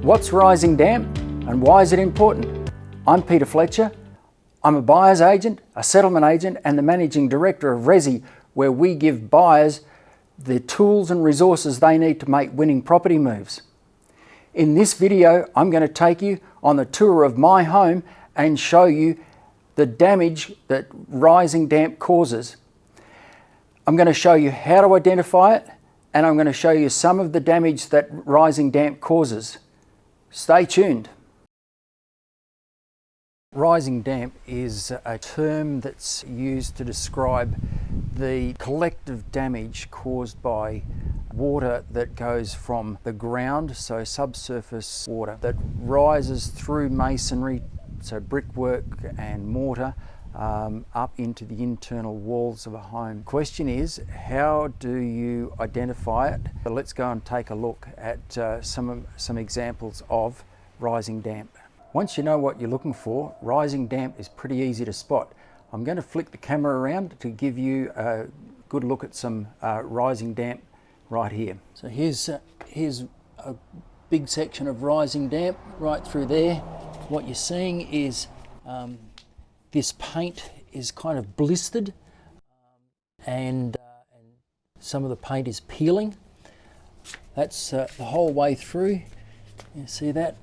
What's rising damp and why is it important? I'm Peter Fletcher. I'm a buyer's agent, a settlement agent and the managing director of Resi, where we give buyers the tools and resources they need to make winning property moves. In this video, I'm going to take you on the tour of my home and show you the damage that rising damp causes. I'm going to show you how to identify it, and I'm going to show you some of the damage that rising damp causes. Stay tuned. Rising damp is a term that's used to describe the collective damage caused by water that goes from the ground, so subsurface water, that rises through masonry, so brickwork and mortar, up into the internal walls of a home. Question is, how do you identify it? So let's go and take a look at some examples of rising damp. Once you know what you're looking for, rising damp is pretty easy to spot. I'm going to flick the camera around to give you a good look at some rising damp right here. So here's a big section of rising damp right through there. What you're seeing is this paint is kind of blistered and some of the paint is peeling. That's the whole way through. You see that?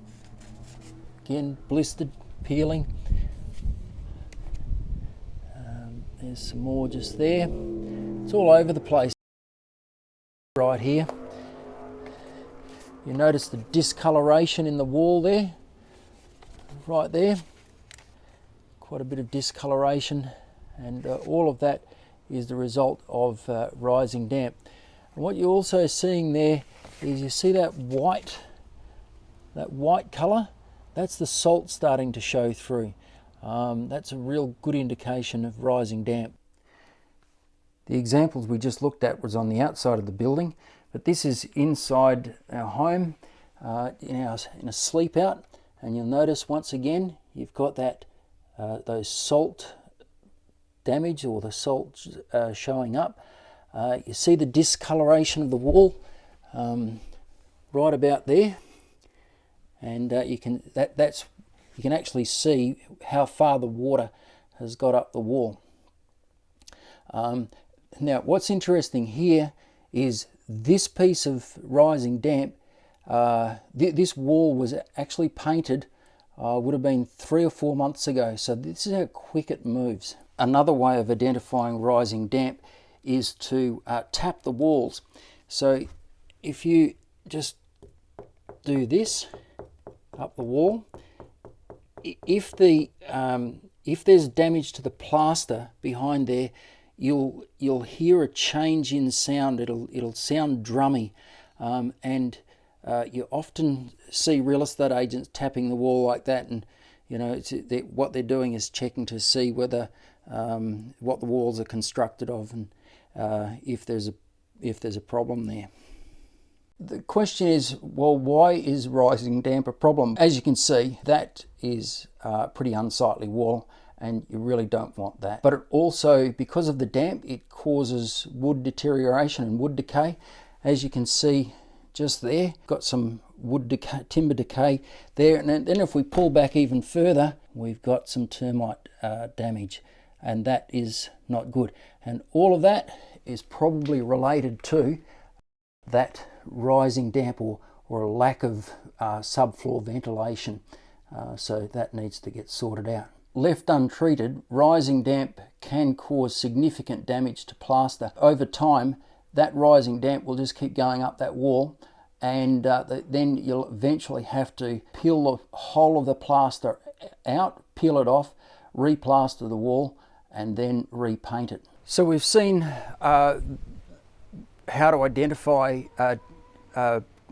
Again, blistered, peeling. There's some more just there. It's all over the place. Right here. You notice the discoloration in the wall there. Right there. Quite a bit of discoloration, and all of that is the result of rising damp. And what you're also seeing there is, you see that white colour? That's the salt starting to show through. That's a real good indication of rising damp. The examples we just looked at was on the outside of the building, but this is inside our home, in a sleep out, and you'll notice once again you've got that those salt damage, or the salt showing up. You see the discoloration of the wall right about there, and you can actually see how far the water has got up the wall. Now what's interesting here is this piece of rising damp. This wall was actually painted would have been 3 or 4 months ago, so this is how quick it moves. Another way of identifying rising damp is to tap the walls. So if you just do this up the wall, if there's damage to the plaster behind there, you'll hear a change in sound. It'll sound drummy, and you often see real estate agents tapping the wall like that, and you know what they're doing is checking to see whether what the walls are constructed of, and if there's a problem there. The question is, well, why is rising damp a problem? As you can see, that is a pretty unsightly wall, and you really don't want that. But it also, because of the damp, it causes wood deterioration and wood decay. As you can see just there, got some wood decay, timber decay there, and then if we pull back even further, we've got some termite damage, and that is not good. And all of that is probably related to that rising damp or a lack of subfloor ventilation, so that needs to get sorted out. Left untreated, rising damp can cause significant damage to plaster. Over time, that rising damp will just keep going up that wall, and then you'll eventually have to peel the whole of the plaster out, peel it off, replaster the wall, and then repaint it. So we've seen how to identify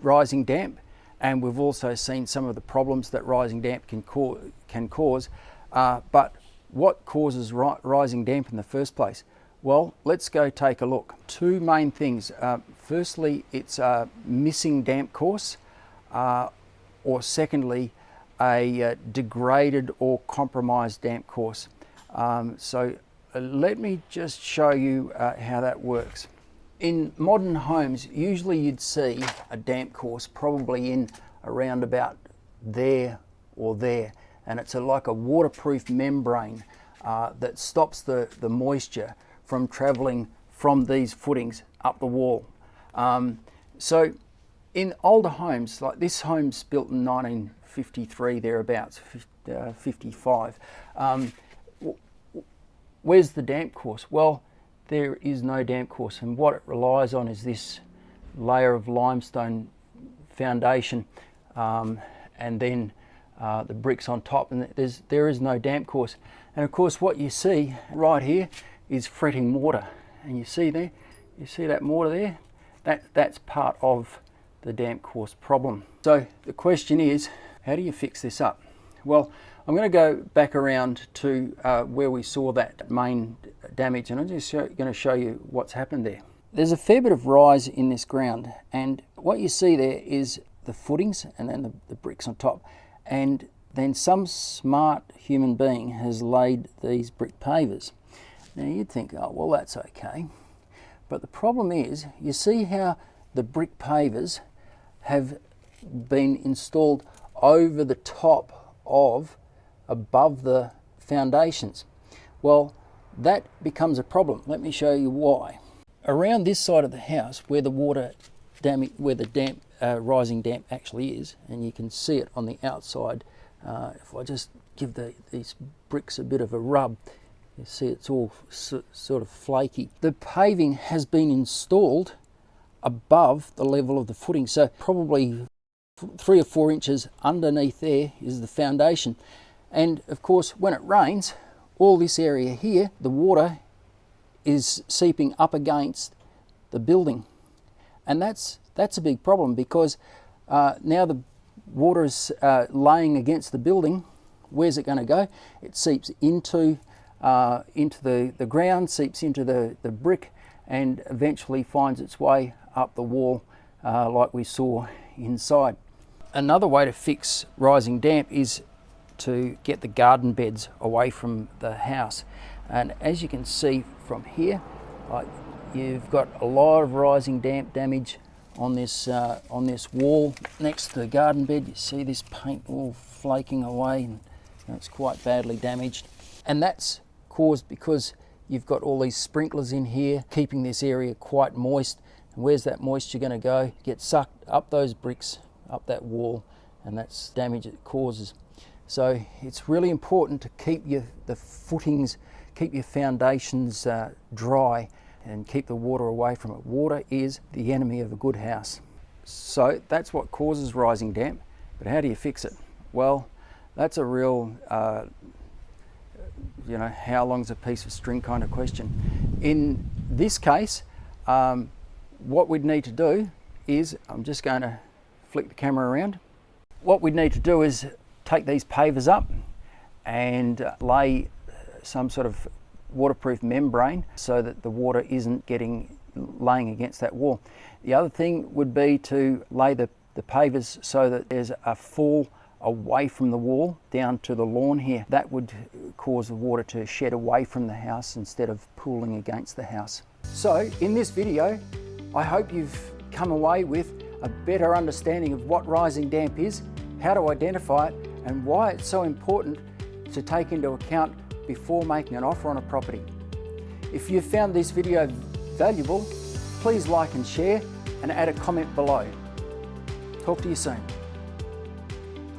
rising damp, and we've also seen some of the problems that rising damp can cause. But what causes rising damp in the first place? Well, let's go take a look. Two main things. Firstly, it's a missing damp course, or secondly, a degraded or compromised damp course. So let me just show you how that works. In modern homes, usually you'd see a damp course probably in around about there or there, and it's like a waterproof membrane that stops the moisture from travelling from these footings up the wall. So in older homes, like this home's built in 1953 thereabouts, 55, where's the damp course? Well, there is no damp course, and what it relies on is this layer of limestone foundation, and then the bricks on top, and there is no damp course. And of course what you see right here is fretting mortar, and you see there, you see that mortar there, that's part of the damp course problem. So the question is, how do you fix this up? Well, I'm going to go back around to where we saw that main damage, and I'm just going to show you what's happened there. There's a fair bit of rise in this ground, and what you see there is the footings and then the bricks on top, and then some smart human being has laid these brick pavers. Now you'd think, oh well, that's okay, but the problem is, you see how the brick pavers have been installed over the top of, above the foundations. Well, that becomes a problem. Let me show you why. Around this side of the house, where the water damage, where the damp, rising damp actually is, and you can see it on the outside. If I just give these bricks a bit of a rub, you see it's all sort of flaky. The paving has been installed above the level of the footing, so probably 3 or 4 inches underneath there is the foundation. And of course, when it rains, all this area here, the water is seeping up against the building, and that's a big problem, because now the water is laying against the building. Where's it going to go? It seeps into the ground, seeps into the brick, and eventually finds its way up the wall, like we saw inside. Another way to fix rising damp is to get the garden beds away from the house. And as you can see from here, you've got a lot of rising damp damage on this wall next to the garden bed. You see this paint all flaking away, and it's quite badly damaged. And that's caused because you've got all these sprinklers in here keeping this area quite moist. And where's that moisture going to go? Get sucked up those bricks, up that wall, and that's damage it causes. So it's really important to keep the footings, keep your foundations dry, and keep the water away from it. Water is the enemy of a good house. So that's what causes rising damp, but how do you fix it? Well, that's a real, how long's a piece of string kind of question. In this case, what we'd need to do is, I'm just going to flick the camera around. What we'd need to do is take these pavers up and lay some sort of waterproof membrane so that the water isn't laying against that wall. The other thing would be to lay the pavers so that there's a fall away from the wall down to the lawn here. That would cause the water to shed away from the house instead of pooling against the house. So in this video, I hope you've come away with a better understanding of what rising damp is, how to identify it, and why it's so important to take into account before making an offer on a property. If you found this video valuable, please like and share, and add a comment below. Talk to you soon.